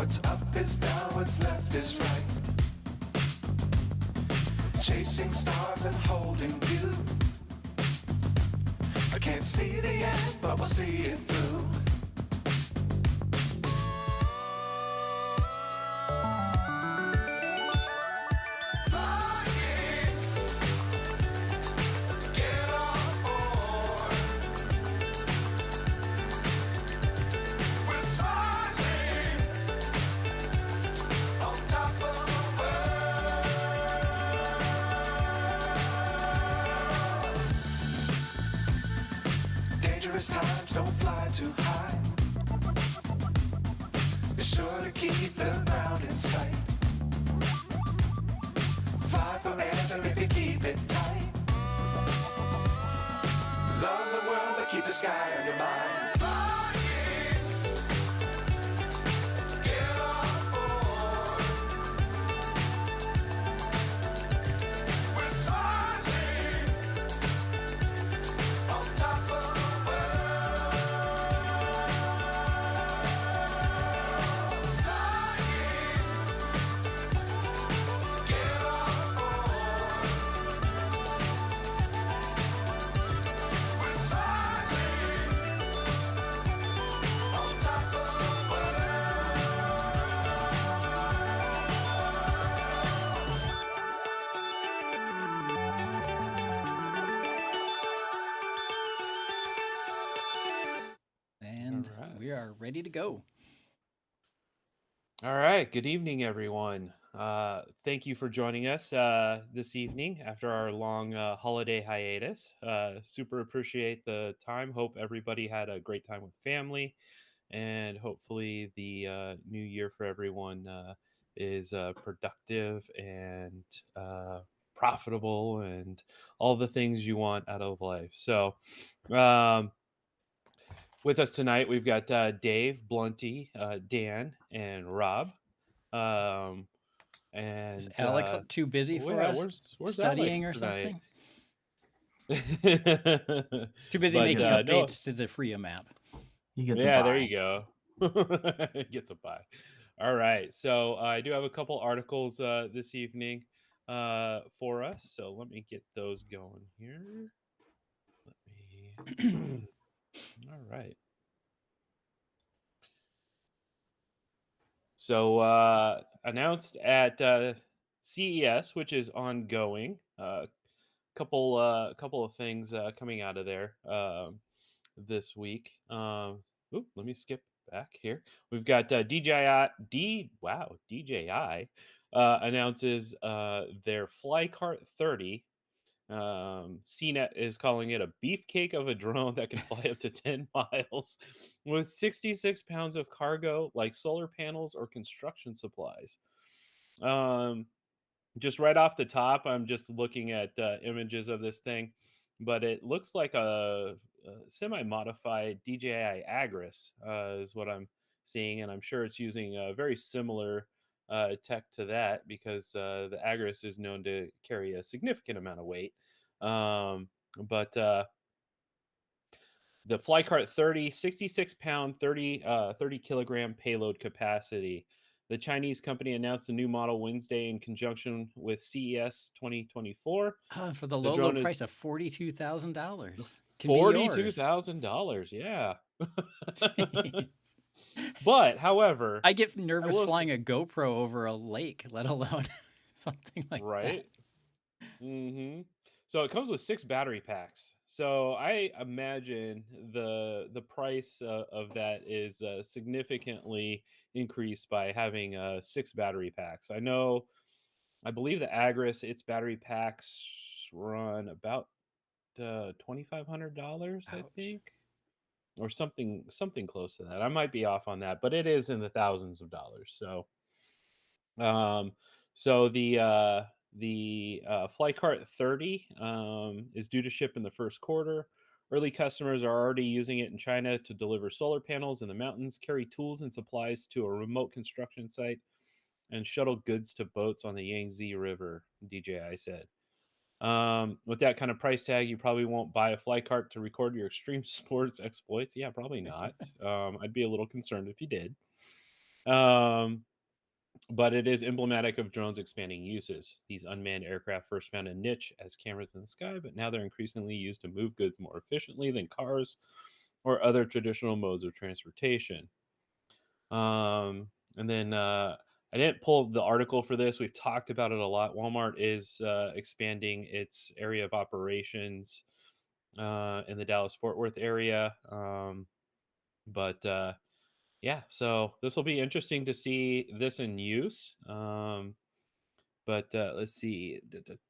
What's up is down, what's left is right. Chasing stars and holding you. I can't see the end, but we'll see it through. Times don't fly too high. Be sure to keep the ground in sight. Fly forever if you keep it tight. Love the world, but keep the sky on your mind. We are ready to go. All right. Good evening, everyone. Thank you for joining us this evening after our long holiday hiatus. Super appreciate the time. Hope everybody had a great time with family, and hopefully the new year for everyone is productive and profitable and all the things you want out of life. So, with us tonight, we've got Dave, Blunty, Dan, and Rob. And is Alex too busy for us? Where's studying Alex or something? Too busy making updates to the Freedom app. Yeah, there you go. Gets a buy. All right. So I do have a couple articles this evening for us. So let me get those going here. All right. So announced at CES, which is ongoing. Couple of things coming out of there this week. Let me skip back here. We've got DJI announces their Flycart 30. CNET is calling it a beefcake of a drone that can fly up to 10 miles with 66 pounds of cargo like solar panels or construction supplies. Just right off the top, I'm just looking at images of this thing, but it looks like a semi-modified DJI Agris is what I'm seeing, and I'm sure it's using a very similar tech to that because the Agris is known to carry a significant amount of weight. But the Flycart 30, 66-pound, 30 kilogram payload capacity. The Chinese company announced a new model Wednesday in conjunction with CES 2024. For the low price of $42,000. $42,000, yeah. But, however, I get nervous flying a GoPro over a lake, let alone something like that. Right. So it comes with 6 battery packs. So I imagine the price of that is significantly increased by having 6 battery packs. I believe the Agris, its battery packs run about $2,500, I think, or something close to that. I might be off on that, but it is in the thousands of dollars. So, the Flycart 30 is due to ship in the first quarter. Early customers are already using it in China to deliver solar panels in the mountains, carry tools and supplies to a remote construction site, and shuttle goods to boats on the Yangtze River, DJI said. With that kind of price tag, you probably won't buy a Flycart to record your extreme sports exploits. Yeah, probably not. I'd be a little concerned if you did. Um, but it is emblematic of drones expanding uses. These unmanned aircraft first found a niche as cameras in the sky, but now they're increasingly used to move goods more efficiently than cars or other traditional modes of transportation. And then I didn't pull the article for this. We've talked about it a lot. Walmart is expanding its area of operations in the Dallas Fort Worth area. But yeah, so this will be interesting to see this in use. But let's see.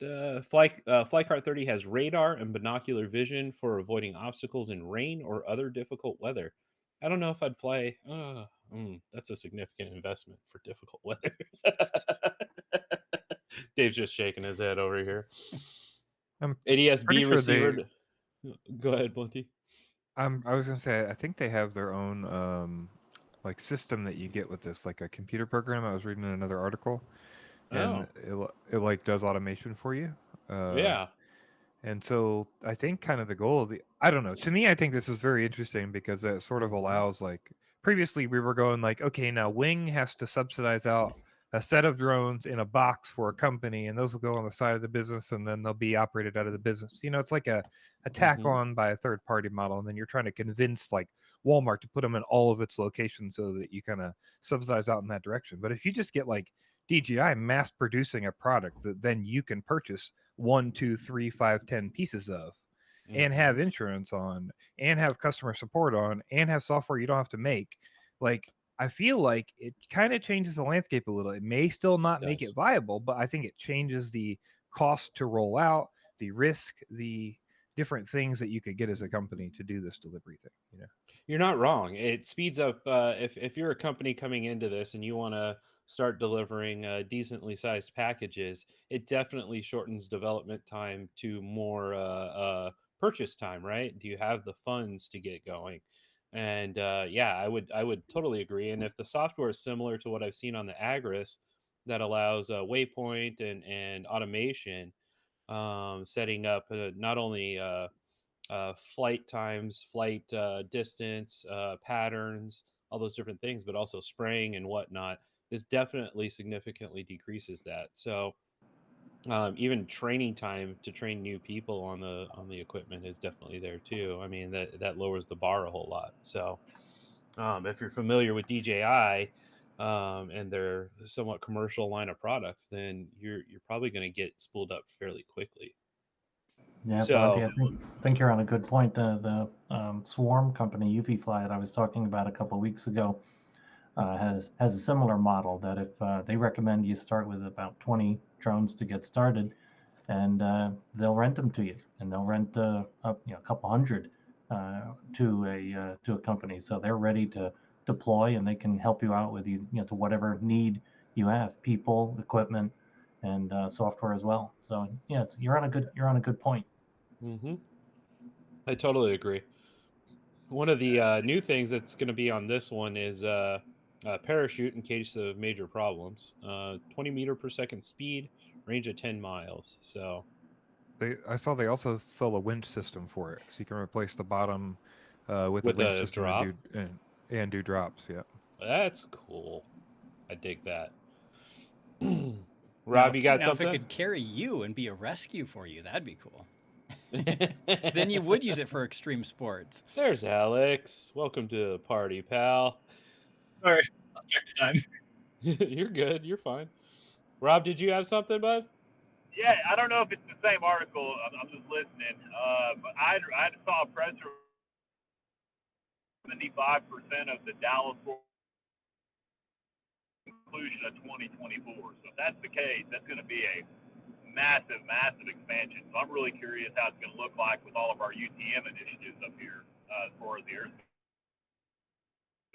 Flycart 30 has radar and binocular vision for avoiding obstacles in rain or other difficult weather. I don't know if I'd fly. That's a significant investment for difficult weather. Dave's just shaking his head over here. I'm pretty ADS-B sure receiver. they. Go ahead, Bunty. I was gonna say I think they have their own like system that you get with this, like a computer program. I was reading in another article, and Oh, it like does automation for you. Uh, yeah. And so I think kind of the goal of the I don't know. To me, I think this is very interesting because it sort of Mhm. allows like previously we were going like, okay, now Wing has to subsidize out a set of drones in a box for a company, and those will go on the side of the business, and then they'll be operated out of the business. You know, it's like a tack Mhm. on by a third party model, and then you're trying to convince like Walmart to put them in all of its locations so that you kind of subsidize out in that direction. But if you just get like DJI mass producing a product that then you can purchase 1, 2, 3, 5, 10 pieces of, and have Mhm. insurance on, and have customer support on, and have software you don't have to make. Like, I feel like it kind of changes the landscape a little. It may still It not make it does. viable, but I think it changes the cost to roll out, the risk, the different things that you could get as a company to do this delivery thing. You know, You're not wrong. It speeds up if you're a company coming into this and you want to start delivering decently sized packages. It definitely shortens development time to more purchase time, right? Do you have the funds to get going? And yeah, I would totally agree. And if the software is similar to what I've seen on the Agris that allows waypoint and automation, setting up not only flight times, flight distance, patterns, all those different things, but also spraying and whatnot. This definitely significantly decreases that. So even training time to train new people on the equipment is definitely there too. I mean that lowers the bar a whole lot. So if you're familiar with DJI and their somewhat commercial line of products, then you're probably going to get spooled up fairly quickly. Yeah, Blondie, So I think you're on a good point. The Swarm company, UV Fly, that I was talking about a couple of weeks ago, has a similar model that if they recommend you start with about 20 drones to get started, and they'll rent them to you, and they'll rent up a couple hundred to a company, so they're ready to deploy, and they can help you out with to whatever need you have, people, equipment, and software as well. So yeah, you're on a good point. mhm, I totally agree. One of the new things that's going to be on this one is a parachute in case of major problems. 20 meter per second speed, range of 10 miles. So I saw they also sell a winch system for it, so you can replace the bottom with a with winch a system drop, and do drops. Yeah. that's cool. I dig that. Now, Rob, you got if it something? could carry you and be a rescue for you, that'd be cool. Then you would use it for extreme sports. There's Alex. Welcome to the party, pal. Sorry, lost track of time. You're good. You're fine. Rob, did you have something, bud? Yeah, I don't know if it's the same article. I'm just listening. But I saw a press release 75% of the Dallas conclusion of 2024. So if that's the case, that's going to be a massive, massive expansion. So I'm really curious how it's going to look like with all of our UTM initiatives up here as far as the Earth.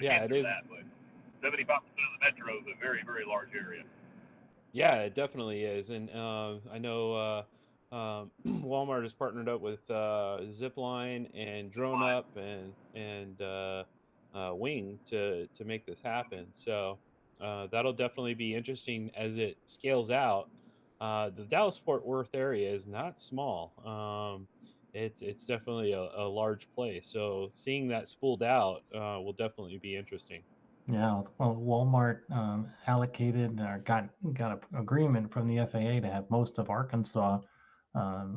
Yeah, it Answer is. that, but 75% of the metro is a very, very large area. Yeah, it definitely is, and I know Walmart has partnered up with Zipline and Drone Fine. Up and Wing to make this happen. So that'll definitely be interesting as it scales out. The Dallas Fort Worth area is not small. It's definitely a large place. So seeing that spooled out will definitely be interesting. Yeah, well, Walmart allocated or got an agreement from the FAA to have most of Arkansas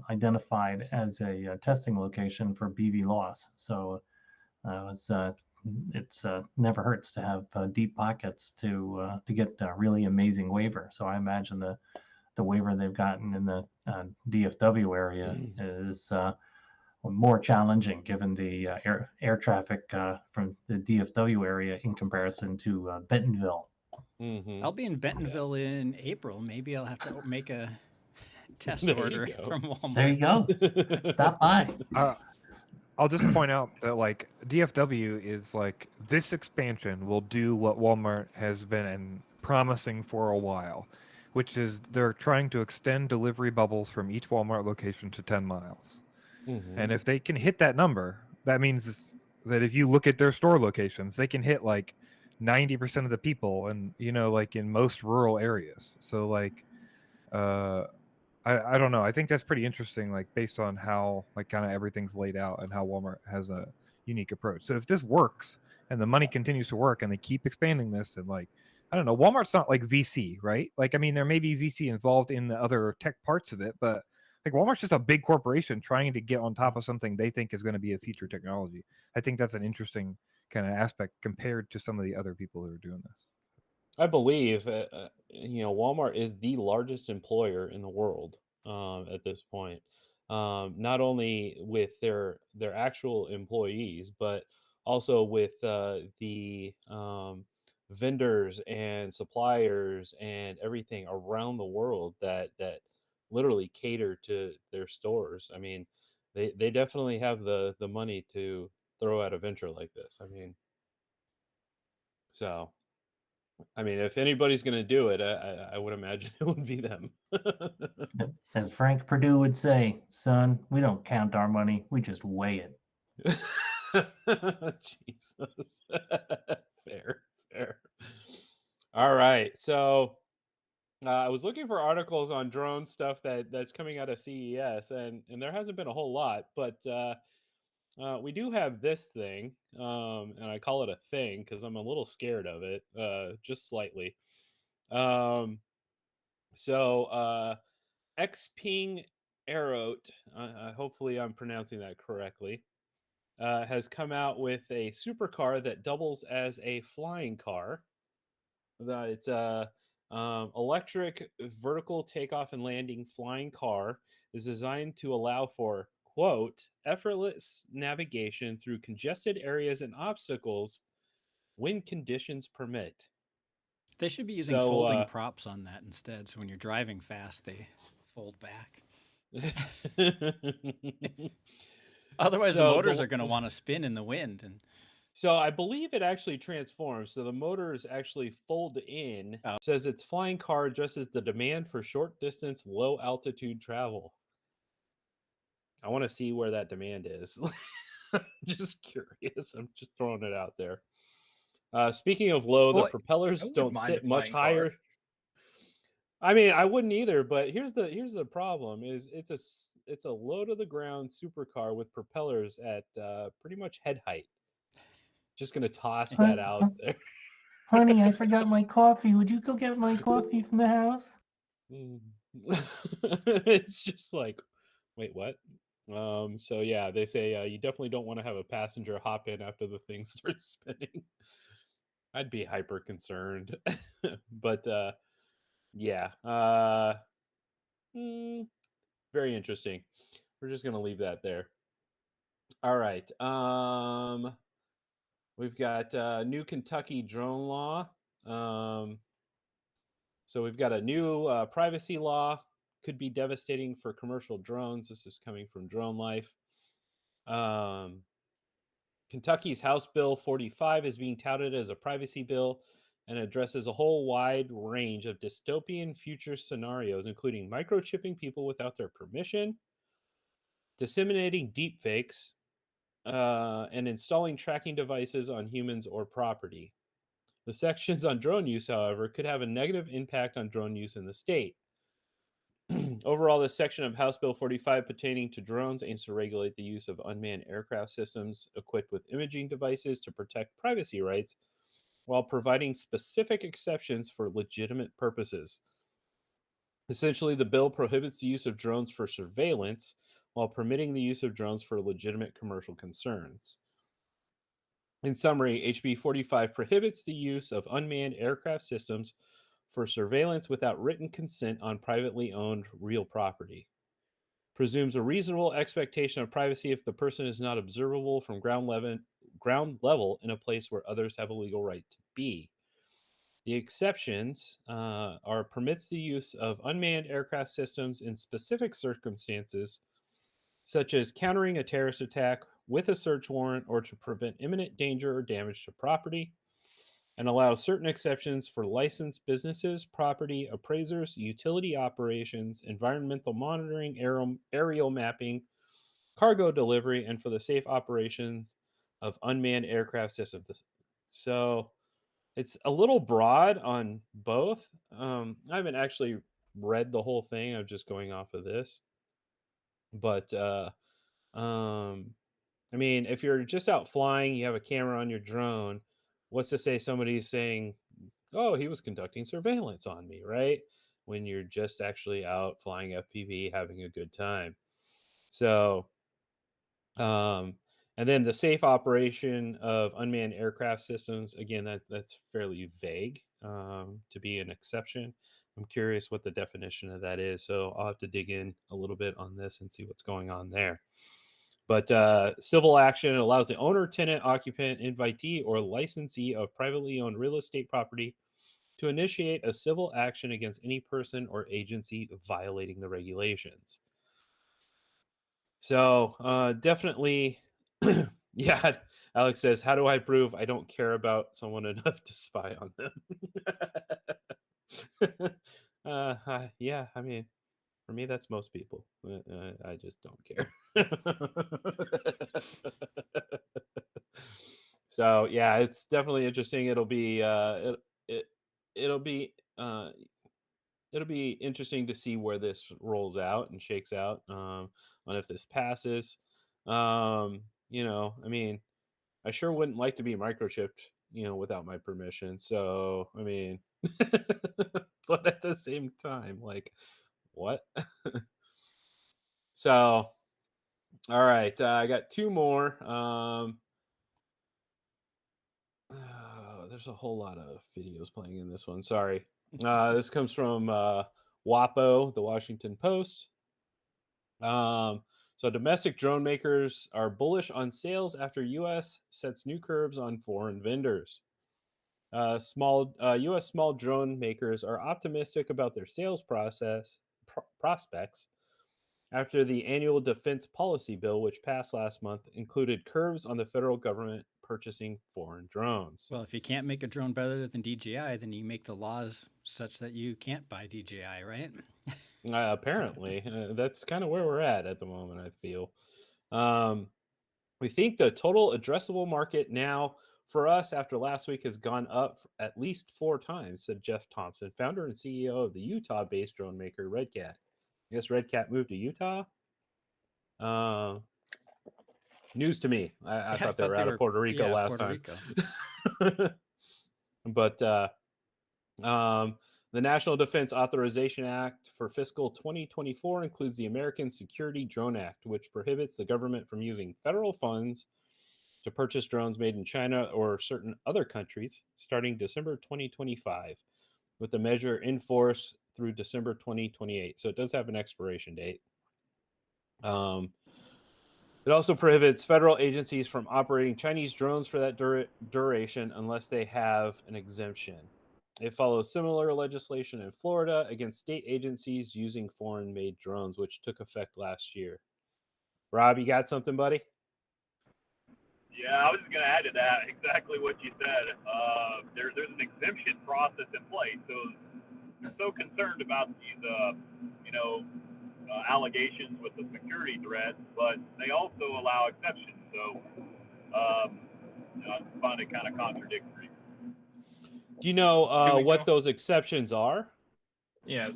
identified as a testing location for BV loss. So it's never hurts to have deep pockets to get a really amazing waiver. So I imagine the waiver they've gotten in the DFW area is more challenging given the air traffic from the DFW area in comparison to Bentonville. I'll be in Bentonville in April. Maybe I'll have to make a test There you order go. from Walmart. There you go. Stop by. I'll just point out that like DFW is like this expansion will do what Walmart has been promising for a while, which is they're trying to extend delivery bubbles from each Walmart location to 10 miles. And if they can hit that number, that means that if you look at their store locations, they can hit like 90% of the people, and like in most rural areas. So like I don't know. I think that's pretty interesting, like based on how like kind of everything's laid out and how Walmart has a unique approach. So if this works and the money continues to work and they keep expanding this, and like I don't know, Walmart's not like VC, right? Like I mean, there may be VC involved in the other tech parts of it, but like Walmart's just a big corporation trying to get on top of something they think is going to be a future technology. I think that's an interesting kind of aspect compared to some of the other people who are doing this. I believe Walmart is the largest employer in the world at this point. Not only with their actual employees, but also with the vendors and suppliers and everything around the world that literally cater to their stores. I mean, they definitely have the money to throw at a venture like this. So. I mean, if anybody's going to do it, I would imagine it would be them. As Frank Perdue would say, son, we don't count our money, we just weigh it. Jesus. Fair. All right. So I was looking for articles on drone stuff that's coming out of CES, and there hasn't been a whole lot, but we do have this thing, and I call it a thing because I'm a little scared of it, just slightly. So Xpeng Aerot, hopefully I'm pronouncing that correctly, has come out with a supercar that doubles as a flying car. It's a electric vertical takeoff and landing flying car is designed to allow for, quote, effortless navigation through congested areas and obstacles when conditions permit. They should be using folding props on that instead. So when you're driving fast, they fold back. Otherwise, the motors are going to want to spin in the wind. And so I believe it actually transforms. So the motors actually fold in. Says its flying car addresses the demand for short distance, low altitude travel. I want to see where that demand is. Just curious. I'm just throwing it out there. Speaking of low, the propellers don't sit much higher. I mean, I wouldn't either, but here's the problem: is it's a low to the ground supercar with propellers at pretty much head height. Just gonna toss that out there. Honey, I forgot my coffee. Would you go get my coffee from the house? It's just like, wait, what? So yeah, they say you definitely don't want to have a passenger hop in after the thing starts spinning. I'd be hyper concerned. But yeah. Very interesting. We're just gonna leave that there. All right. We've got new Kentucky drone law. So we've got a new privacy law, could be devastating for commercial drones. This is coming from Drone Life. Kentucky's House Bill 45 is being touted as a privacy bill and addresses a whole wide range of dystopian future scenarios, including microchipping people without their permission, disseminating deepfakes, and installing tracking devices on humans or property. The sections on drone use, however, could have a negative impact on drone use in the state. Overall, this section of House Bill 45 pertaining to drones aims to regulate the use of unmanned aircraft systems equipped with imaging devices to protect privacy rights while providing specific exceptions for legitimate purposes. Essentially, the bill prohibits the use of drones for surveillance while permitting the use of drones for legitimate commercial concerns. In summary, HB 45 prohibits the use of unmanned aircraft systems for surveillance without written consent on privately owned real property. Presumes a reasonable expectation of privacy if the person is not observable from ground level in a place where others have a legal right to be. The exceptions are permits the use of unmanned aircraft systems in specific circumstances, such as countering a terrorist attack with a search warrant or to prevent imminent danger or damage to property, and allows certain exceptions for licensed businesses, property appraisers, utility operations, environmental monitoring, aerial mapping, cargo delivery, and for the safe operations of unmanned aircraft systems. So it's a little broad on both. I haven't actually read the whole thing. I'm just going off of this. But I mean, if you're just out flying, you have a camera on your drone, what's to say somebody's saying, "Oh, he was conducting surveillance on me," right? When you're just actually out flying FPV, having a good time. So, um, and then the safe operation of unmanned aircraft systems, again, that's fairly vague to be an exception. I'm curious what the definition of that is. So I'll have to dig in a little bit on this and see what's going on there. But civil action allows the owner, tenant, occupant, invitee, or licensee of privately owned real estate property to initiate a civil action against any person or agency violating the regulations. So definitely, yeah. Alex says, "How do I prove I don't care about someone enough to spy on them?" Yeah, I mean, for me, that's most people. I just don't care. So yeah, it's definitely interesting. It it'll be it'll be interesting to see where this rolls out and shakes out on if this passes. I mean, I sure wouldn't like to be microchipped, without my permission. So, I mean, but at the same time, like, what? So, all right, I got two more. There's a whole lot of videos playing in this one. Sorry. This comes from WAPO, the Washington Post. So domestic drone makers are bullish on sales after U.S. sets new curbs on foreign vendors. U.S. small drone makers are optimistic about their sales prospects after the annual defense policy bill, which passed last month, included curbs on the federal government purchasing foreign drones. Well, if you can't make a drone better than DJI, then you make the laws such that you can't buy DJI, right? Apparently, that's kind of where we're at the moment, I feel. We think the total addressable market now for us after last week has gone up at least 4 times, said Jeff Thompson, founder and CEO of the Utah-based drone maker Red Cat. I guess Red Cat moved to Utah. News to me. I thought they were out of Puerto Rico last time. But the National Defense Authorization Act for fiscal 2024 includes the American Security Drone Act, which prohibits the government from using federal funds to purchase drones made in China or certain other countries starting December 2025, with the measure in force through December 2028. So it does have an expiration date. It also prohibits federal agencies from operating Chinese drones for that duration unless they have an exemption. It follows similar legislation in Florida against state agencies using foreign-made drones, which took effect last year. Rob, you got something, buddy? Yeah, I was just going to add to that exactly what you said. There's an exemption process in place. So they're so concerned about these, allegations with the security threats, but they also allow exceptions. So I find it kind of contradictory. Do you know what those exceptions are? Yeah.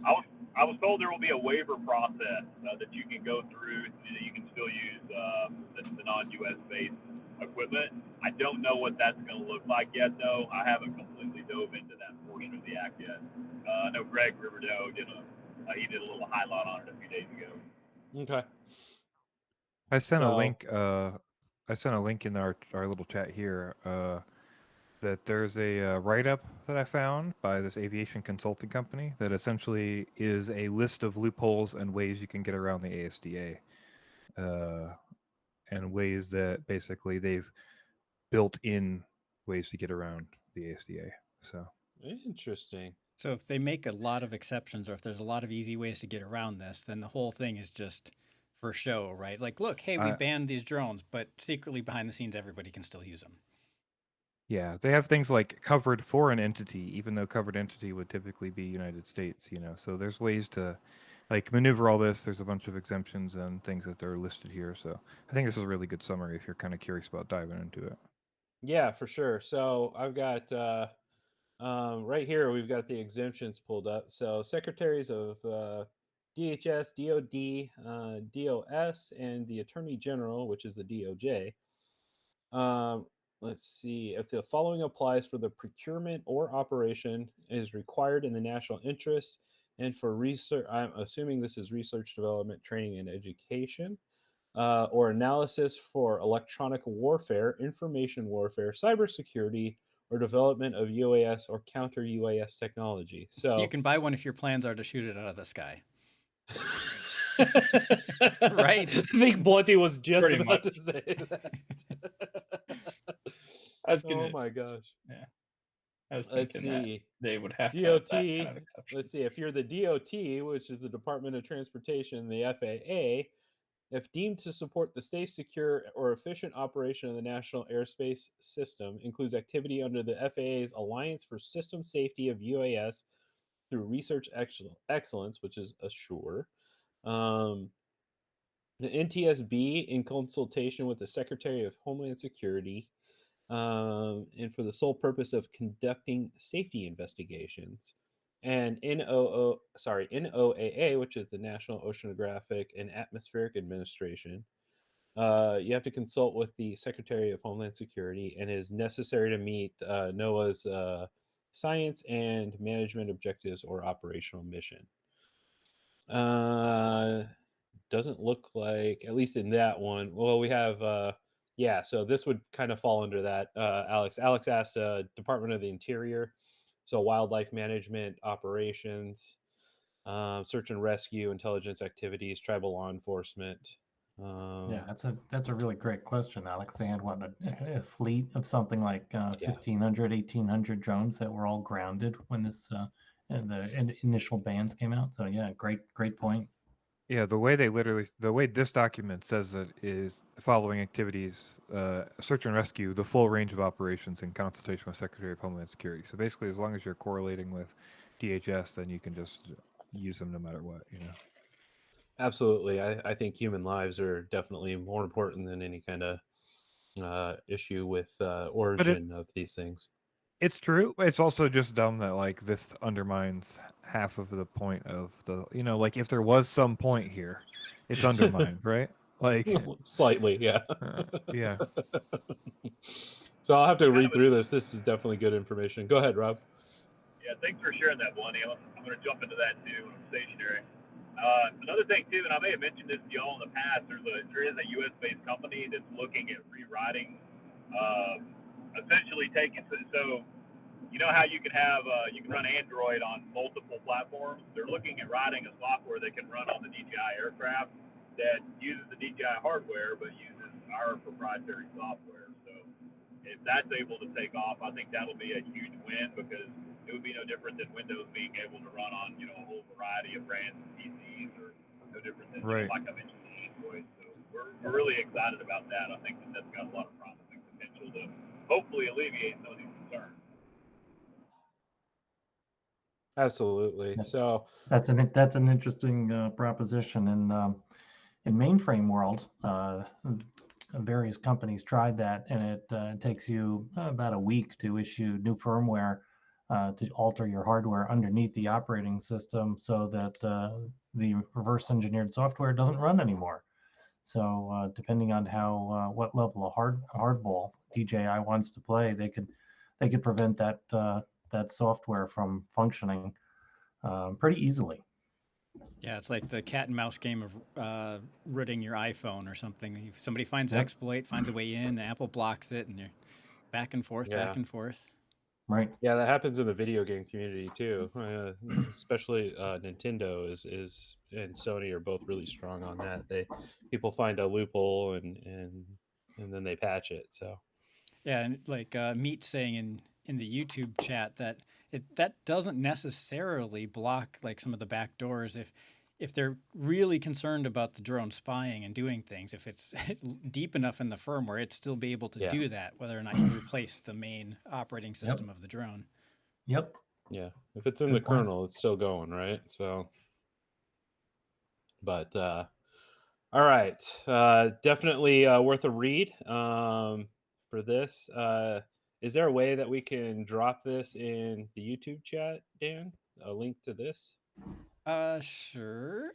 I was told there will be a waiver process that you can go through. You can still use the non-U.S. based equipment. I don't know what that's going to look like yet, though. I haven't completely dove into that portion of the act yet. I know Greg Riverdale he did a little highlight on it a few days ago. Okay. I sent a So- link. I sent a link in our little chat here. That there's a write-up that I found by this aviation consulting company that essentially is a list of loopholes and ways you can get around the ASDA, and ways that basically they've built in ways to get around the ASDA. So Interesting. So if they make a lot of exceptions, or if there's a lot of easy ways to get around this, then the whole thing is just for show, right? Like, look, hey, we banned these drones, but secretly behind the scenes, everybody can still use them. yeah, they have things like covered for an entity, even though covered entity would typically be United States, So there's ways to like maneuver all this. There's a bunch of exemptions and things that are listed here. So I think this is a really good summary if you're kind of curious about diving into it. Yeah, for sure. So I've got right here, we've got the exemptions pulled up. So secretaries of DHS, DOD, DOS, and the Attorney General, which is the DOJ. Let's see. If the following applies for the procurement or operation is required in the national interest and for research, I'm assuming this is research, development, training, and education, or analysis for electronic warfare, information warfare, cybersecurity, or development of UAS or counter UAS technology. So You can buy one if your plans are to shoot it out of the sky. Right? I think Blunty was just Pretty about much. to say that. I was Oh gonna. my gosh. I was Let's thinking that see. they would have to have DOT. that kind of exception. Let's see. If you're the DOT, which is the Department of Transportation, the FAA, if deemed to support the safe, secure, or efficient operation of the national airspace system, includes activity under the FAA's Alliance for System Safety of UAS through research excellence, which is ASSURE. The NTSB, in consultation with the Secretary of Homeland Security, and for the sole purpose of conducting safety investigations. And NOAA, which is the National Oceanographic and Atmospheric Administration, you have to consult with the Secretary of Homeland Security and is necessary to meet NOAA's science and management objectives or operational mission. Doesn't look like, at least in that one. Well, we have so this would kind of fall under that. Alex asked Department of the Interior, so wildlife management operations, search and rescue, intelligence activities, tribal law enforcement. Yeah, that's a really great question, Alex. They had what a fleet of something like 1,500, 1,800 drones that were all grounded when this initial bans came out. So yeah, great point. Yeah, the way this document says it is the following activities: search and rescue, the full range of operations in consultation with Secretary of Homeland Security. So basically, as long as you're correlating with DHS, then you can just use them no matter what. Absolutely. I think human lives are definitely more important than any kind of issue with origin of these things. It's true. It's also just dumb that like this undermines half of the point of the like if there was some point here, it's undermined, right? Like Slightly, yeah. yeah. So I'll have to read through this. This is definitely good information. Go ahead, Rob. Yeah, thanks for sharing that, Blunty. I'm going to jump into that too when I'm stationary. Another thing too, and I may have mentioned this to y'all in the past, there is a U.S.-based company that's looking at rewriting, essentially taking, so you know how you can have you can run Android on multiple platforms. They're looking at writing a software that can run on the DJI aircraft that uses the DJI hardware but uses our proprietary software. So if that's able to take off, I think that'll be a huge win because it would be no different than Windows being able to run on a whole variety of brands of PCs, or no different than Right. like I mentioned Android. So we're really excited about that. I think that's got a lot of promising potential to hopefully alleviate some of these concerns. Absolutely. Yeah. So That's an interesting proposition. In mainframe world, various companies tried that, and it takes you about a week to issue new firmware to alter your hardware underneath the operating system so that the reverse engineered software doesn't run anymore. So depending on how what level of hardball DJI wants to play, they could prevent that software from functioning pretty easily. Yeah, it's like the cat and mouse game of rooting your iPhone or something. If somebody finds an Yep. exploit, finds a way in, the Apple blocks it, and you're back and forth, Yeah. back and forth. Right. Yeah, that happens in the video game community too. Especially Nintendo is and Sony are both really strong on that. People find a loophole and then they patch it. So Yeah, and like Meat saying in the YouTube chat that that doesn't necessarily block like some of the back doors if they're really concerned about the drone spying and doing things. If it's deep enough in the firmware, it'd still be able to Yeah. do that, whether or not you replace the main operating system of the drone. Yep. yeah, if it's in Good the point. kernel, it's still going, right? So, but all right, definitely worth a read for this. Is there a way that we can drop this in the YouTube chat, Dan? A link to this? Sure.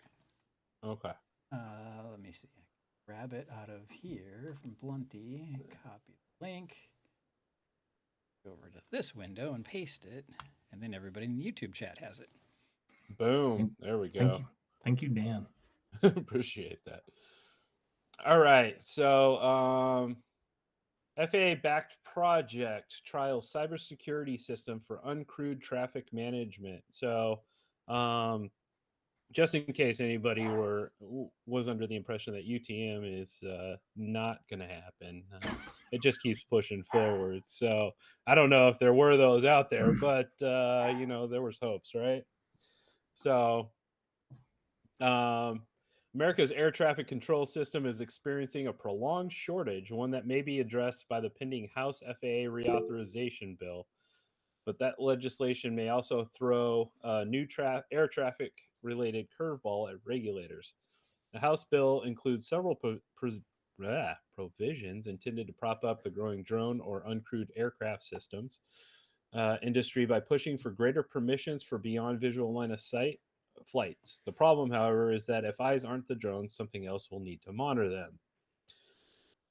Okay. Let me see. Grab it out of here from Blunty, copy the link, go over to this window and paste it, and then everybody in the YouTube chat has it. Boom. There we go. Thank you, Dan. Appreciate that. All right. So, FAA-backed project trials cybersecurity system for uncrewed traffic management. So, just in case anybody was under the impression that UTM is not going to happen, it just keeps pushing forward. So I don't know if there were those out there, but there was hopes, right? So America's air traffic control system is experiencing a prolonged shortage, one that may be addressed by the pending House FAA reauthorization bill. But that legislation may also throw a new air traffic related curveball at regulators. The House bill includes several provisions intended to prop up the growing drone or uncrewed aircraft systems industry by pushing for greater permissions for beyond visual line of sight flights. The problem, however, is that if eyes aren't the drones, something else will need to monitor them.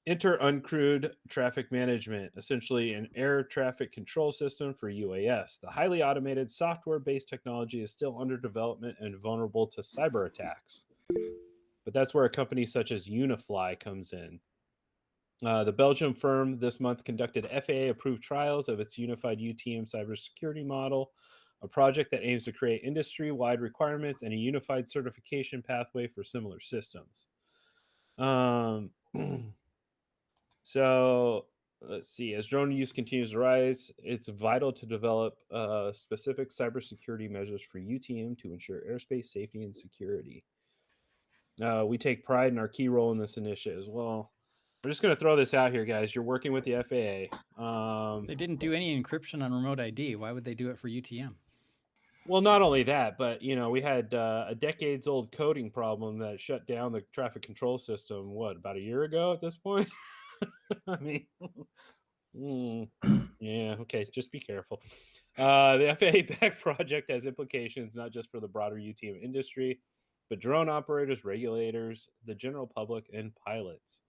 Enter uncrewed traffic management, essentially an air traffic control system for UAS. The highly automated software-based technology is still under development and vulnerable to cyber attacks. But that's where a company such as Unifly comes in. The Belgium firm this month conducted FAA-approved trials of its unified UTM cybersecurity model, a project that aims to create industry-wide requirements and a unified certification pathway for similar systems. So let's see. As drone use continues to rise, it's vital to develop specific cybersecurity measures for UTM to ensure airspace safety and security. We take pride in our key role in this initiative as well. We're just going to throw this out here, guys. You're working with the FAA. They didn't do any encryption on remote ID. Why would they do it for UTM? Well, not only that, but we had a decades-old coding problem that shut down the traffic control system. What, about a year ago at this point? I mean, yeah, okay, just be careful. The FAA-backed project has implications not just for the broader UTM industry, but drone operators, regulators, the general public, and pilots.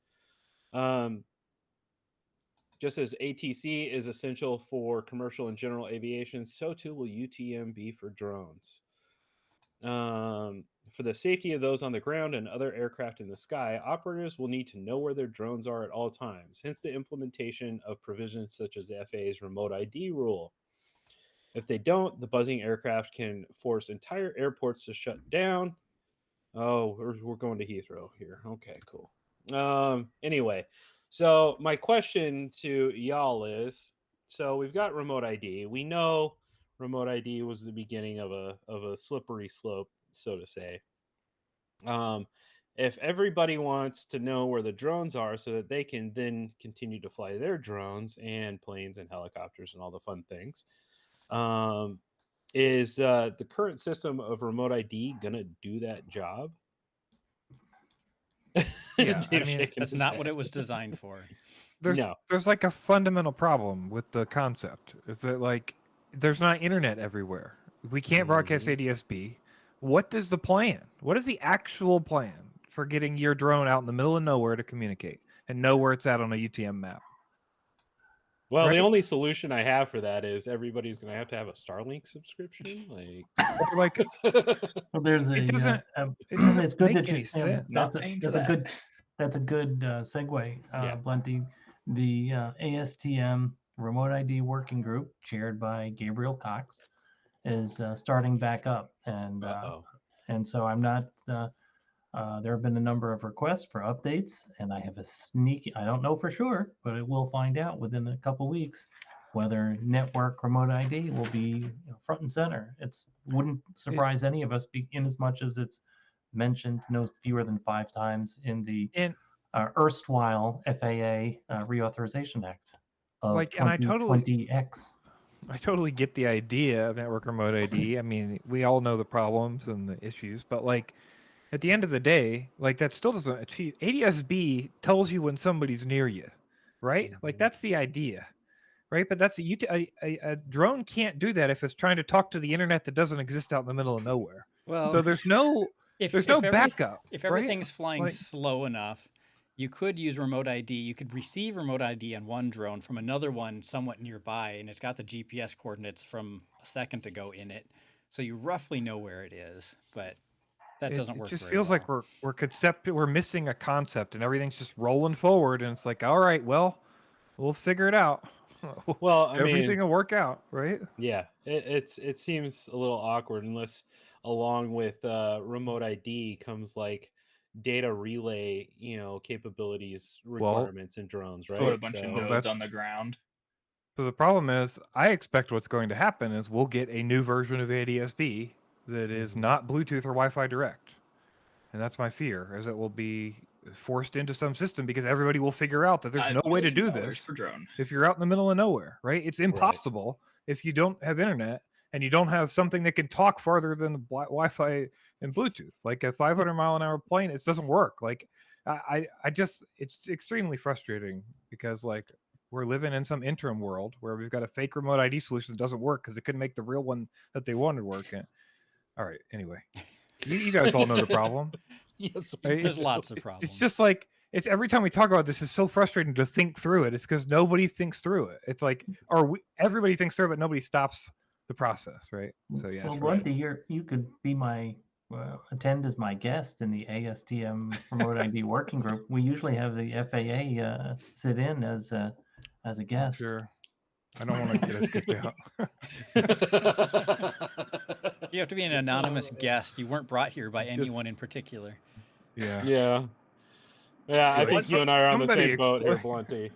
Just as ATC is essential for commercial and general aviation, so too will UTM be for drones. For the safety of those on the ground and other aircraft in the sky, operators will need to know where their drones are at all times, hence the implementation of provisions such as the FAA's remote ID rule. If they don't, the buzzing aircraft can force entire airports to shut down. Oh, we're going to Heathrow here. Okay, cool. Anyway, so my question to y'all is, so we've got remote ID. We know remote ID was the beginning of a slippery slope, so to say. If everybody wants to know where the drones are so that they can then continue to fly their drones and planes and helicopters and all the fun things, is the current system of remote ID gonna do that job? Yeah, I mean, That's not what it was designed for. There's like a fundamental problem with the concept. Is that like there's not internet everywhere. We can't broadcast ADSB. What is the plan? What is the actual plan for getting your drone out in the middle of nowhere to communicate and know where it's at on a UTM map. Well, the Right? only solution I have for that is everybody's going to have a Starlink subscription. Or like Well, there's it doesn't it's good make that any you, sense. Not paying for that. that's a good segue, Yeah. Blunty. The ASTM Remote ID Working Group, chaired by Gabriel Cox, is starting back up, and so I'm not. There have been a number of requests for updates, and I have a sneaky, I don't know for sure, but I will find out within a couple weeks whether network remote ID will be front and center. It wouldn't surprise any of us, in as much as it's mentioned no fewer than 5 times in the erstwhile FAA Reauthorization Act of 2020X. I totally get the idea of network remote ID. I mean, we all know the problems and the issues, but like at the end of the day, like that still doesn't achieve. ADSB tells you when somebody's near you, right? Like that's the idea, right? But that's a drone can't do that if it's trying to talk to the internet that doesn't exist out in the middle of nowhere. Well, So there's no backup. If everything's right? flying like, slow enough, you could use remote ID. You could receive remote ID on one drone from another one somewhat nearby, and it's got the GPS coordinates from a second ago in it, so you roughly know where it is. But that doesn't work. It just very feels well. like we're missing a concept, and everything's just rolling forward, and it's like, all right, well, we'll figure it out. Well, I everything mean, will work out, right? Yeah, it seems a little awkward unless along with remote ID comes like data relay, capabilities requirements in drones, right? Put a bunch of nodes that's- on the ground. So the problem is, I expect what's going to happen is we'll get a new version of ADSB that is not Bluetooth or Wi-Fi direct, and that's my fear, is it will be forced into some system because everybody will figure out that there's no way to do this per drone. if you're out in the middle of nowhere, right? It's impossible if you don't have internet and you don't have something that can talk farther than the Wi-Fi and Bluetooth. Like a 500-mile-an-hour plane, it doesn't work. Like I just, it's extremely frustrating because like we're living in some interim world where we've got a fake remote ID solution that doesn't work because it couldn't make the real one that they wanted work. All right, anyway, you guys all know the problem. Yes, there's lots of problems. It's just like, it's every time we talk about this, it's so frustrating to think through it. It's because nobody thinks through it. It's like, everybody thinks through it, but nobody stops the process, right? So yeah. Well, Blunty, you could be attend as my guest in the ASTM Remote ID Working Group. We usually have the FAA sit in as a guest. Sure. I don't want to get us kicked out. You have to be an anonymous guest. You weren't brought here by anyone in particular. Yeah. Yeah. Yeah, I think you and I are on the same boat here, Blunty.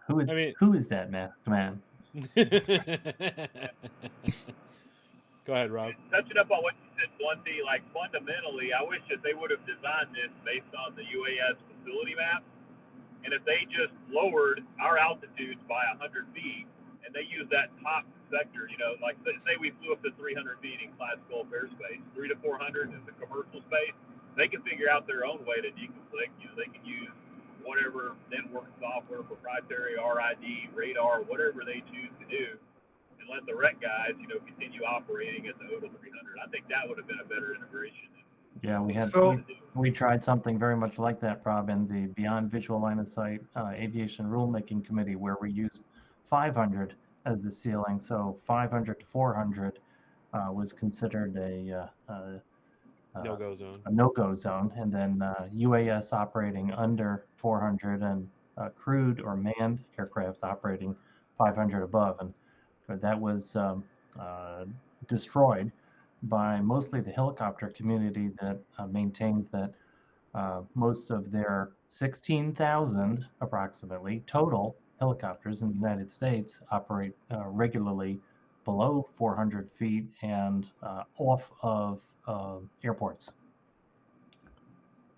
Who is that masked man? Go ahead, Rob. Touching up on what you said, Blunty, like fundamentally, I wish that they would have designed this based on the UAS facility map. And if they just lowered our altitudes by 100 feet, and they use that top sector, like say we flew up to 300 feet in class Gulf airspace, 300 to 400 is the commercial space, they can figure out their own way to deconflict. They can use whatever network software, proprietary RID, radar, whatever they choose to do, and let the rec guys, continue operating at the OTA 300. I think that would have been a better integration. Yeah, we tried something very much like that, Rob, in the Beyond Visual Line of Sight Aviation Rulemaking Committee, where we used 500 as the ceiling. So 500 to 400 was considered a no-go zone. A no-go zone, and then UAS operating under 400 and crewed or manned aircraft operating 500 above, and that was destroyed by mostly the helicopter community that maintained that most of their 16,000 approximately total helicopters in the United States operate regularly below 400 feet and off of airports.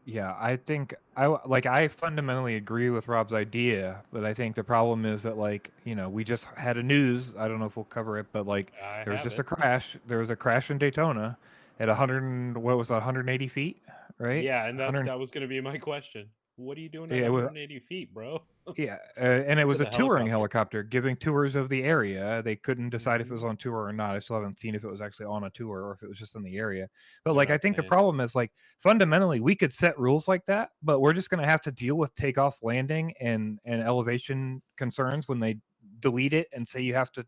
Yeah, I think I fundamentally agree with Rob's idea, but I think the problem is that we just had a news. I don't know if we'll cover it, but there was just a crash. There was a crash in Daytona at 180 feet, right? Yeah, and that was going to be my question. what are you doing at Yeah, 180 feet, bro? yeah, and it was To a the touring helicopter. helicopter giving tours of the area. They couldn't decide if it was Mhm. on tour or not. I still haven't seen if it was actually on a tour or if it was just in the area. But like, I think the Okay. problem is like fundamentally we could set rules like that, but we're just going to have to deal with takeoff, landing, and elevation concerns when they delete it and say you have to,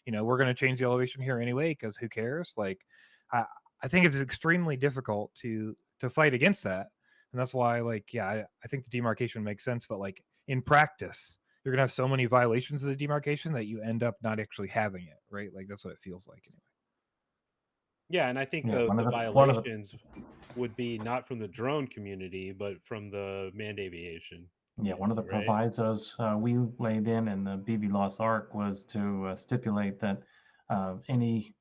we're going to change the elevation here anyway because who cares? Like, I I think it's extremely difficult to fight against that. And that's why, like, yeah, I think the demarcation makes sense, but like in practice, you're gonna have so many violations of the demarcation that you end up not actually having it, right? Like that's what it feels like anyway. Yeah, and I think Yeah, the one of the violations would be not from the drone community, but from the manned aviation Yeah, one of the community, right? provisos we laid in the BB Lost Ark was to stipulate that any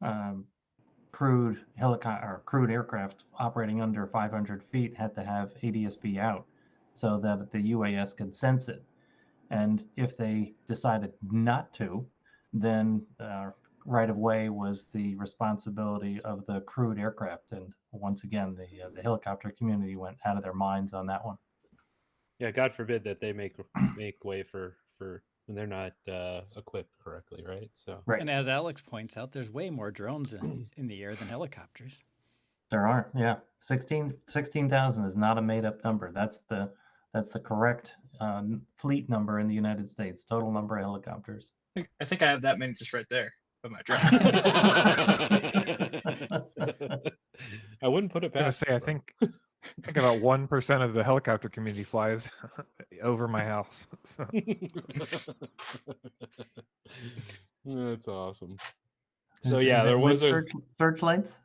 crewed helicopter or crewed aircraft operating under 500 feet had to have ADS-B out so that the UAS could sense it. And if they decided not to, then right of way was the responsibility of the crewed aircraft. And once again, the helicopter community went out of their minds on that one. Yeah, God forbid that they make way for when they're not equipped correctly, right? So Right. And as Alex points out, there's way more drones in the air than helicopters. There are, yeah. 16,000 is not a made-up number. That's the correct fleet number in the United States. Total number of helicopters. I think I have that many just right there on my drone. I wouldn't put it I'm gonna past say them, I bro. think about 1% of the helicopter community flies over my house. So, That's awesome. Is So yeah, that there with was a searchlights?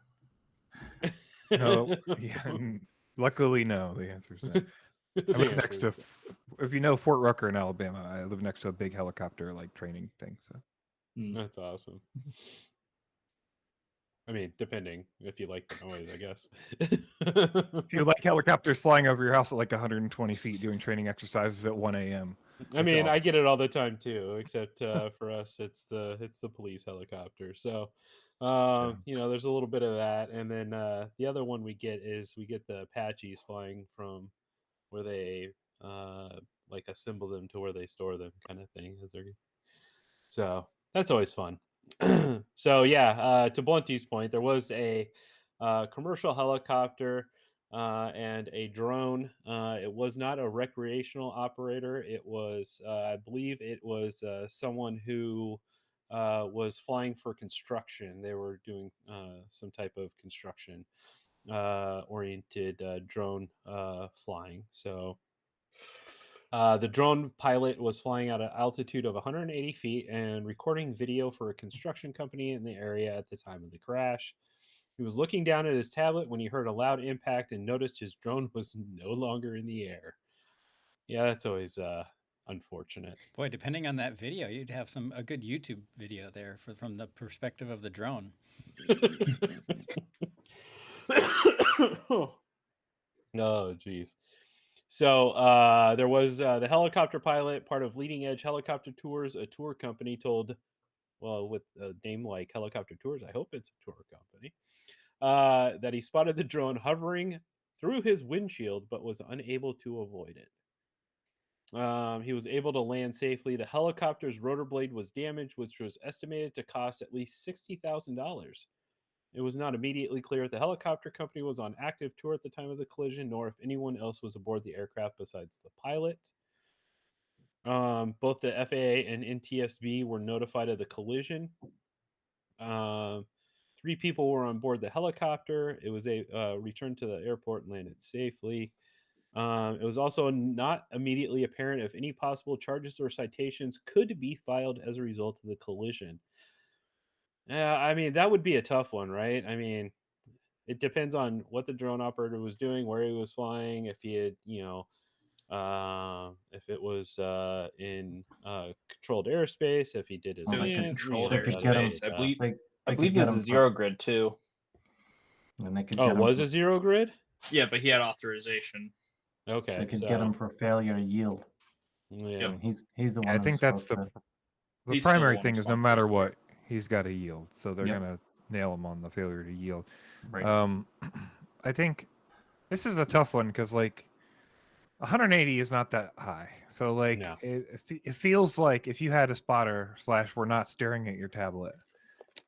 no, yeah, luckily no. The answer is no. I live next to, if you know Fort Rucker in Alabama, I live next to a big helicopter like training thing. So That's awesome. I mean, depending if you like the noise, I guess. if you like helicopters flying over your house at like 120 feet doing training exercises at 1 a.m. I mean, I get it all the time too, except for us, it's the police helicopter. So, there's a little bit of that, and then the other one we get the Apaches flying from where they like assemble them to where they store them, kind of thing. So that's always fun. So yeah, to Blunty's point, there was a commercial helicopter and a drone. It was not a recreational operator. It was, I believe, it was someone who was flying for construction. They were doing some type of construction oriented drone flying. So the drone pilot was flying at an altitude of 180 feet and recording video for a construction company in the area at the time of the crash. He was looking down at his tablet when he heard a loud impact and noticed his drone was no longer in the air. Yeah, that's always unfortunate. Boy, depending on that video, you'd have a good YouTube video there from the perspective of the drone. Oh, geez. So there was the helicopter pilot, part of Leading Edge Helicopter Tours, a tour company, told, well, with a name like Helicopter Tours, I hope it's a tour company, that he spotted the drone hovering through his windshield, but was unable to avoid it. He was able to land safely. The helicopter's rotor blade was damaged, which was estimated to cost at least $60,000. It was not immediately clear if the helicopter company was on active tour at the time of the collision, nor if anyone else was aboard the aircraft besides the pilot. Both the FAA and NTSB were notified of the collision. 3 people were on board the helicopter. It was returned to the airport and landed safely. It was also not immediately apparent if any possible charges or citations could be filed as a result of the collision. Yeah, I mean, that would be a tough one, right? I mean, it depends on what the drone operator was doing, where he was flying, if he had, if it was in controlled airspace, if he did his Well, It was they in could- controlled they could get 'em- airspace. I believe. They I could believe it get was 'em a zero grid too. and they could Oh, get 'em was for- a zero grid? Yeah, but he had authorization. Okay, They could so get him for failure to yield. yeah. I mean, he's the one. I who's think that's supposed to- the He's still the primary one thing is no responsible. matter what, he's got to yield. So they're Yep. gonna nail him on the failure to yield. Right. I think this is a tough one because like 180 is not that high. So like No. it feels like if you had a spotter / were not staring at your tablet,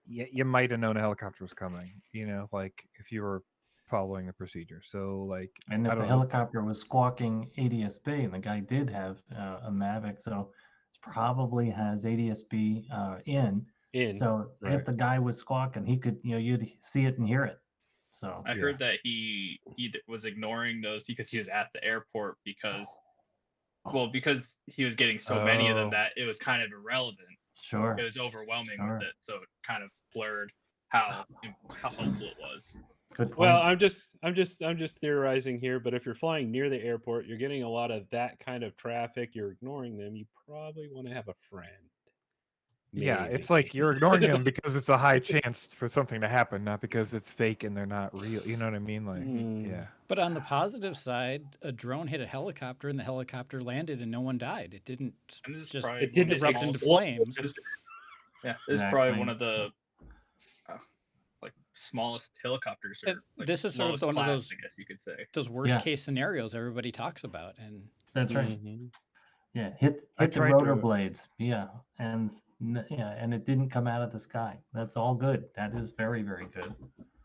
you might have known a helicopter was coming. You know, like if you were following the procedure. So like And I if the don't know. helicopter was squawking ADSB, and the guy did have a Mavic, so it probably has ADSB in. So Right. if the guy was squawking, he could, you'd see it and hear it. So I Yeah. heard that he was ignoring those because he was at the airport because he was getting so many of them Oh. that it was kind of irrelevant. sure. It was overwhelming Sure. with it, so it kind of blurred how helpful it was. Good point. Well, I'm just theorizing here, but if you're flying near the airport, you're getting a lot of that kind of traffic. You're ignoring them. You probably want to have a friend. Yeah, Maybe. it's like you're ignoring them because it's a high chance for something to happen, not because it's fake and they're not real. You know what I mean? Like, yeah. But on the positive side, a drone hit a helicopter and the helicopter landed and no one died. It didn't And this is just probably It didn't one of the erupt into explode. flames. Yeah, this is probably Exactly. one of the like smallest helicopters. Or, like, This is sort of lowest one of class, those I guess you could say. those worst Yeah. case scenarios everybody talks about. And That's right. Mhm. Yeah, hit I the tried rotor to- blades. Yeah, and and it didn't come out of the sky. That's all good. That is very, very good.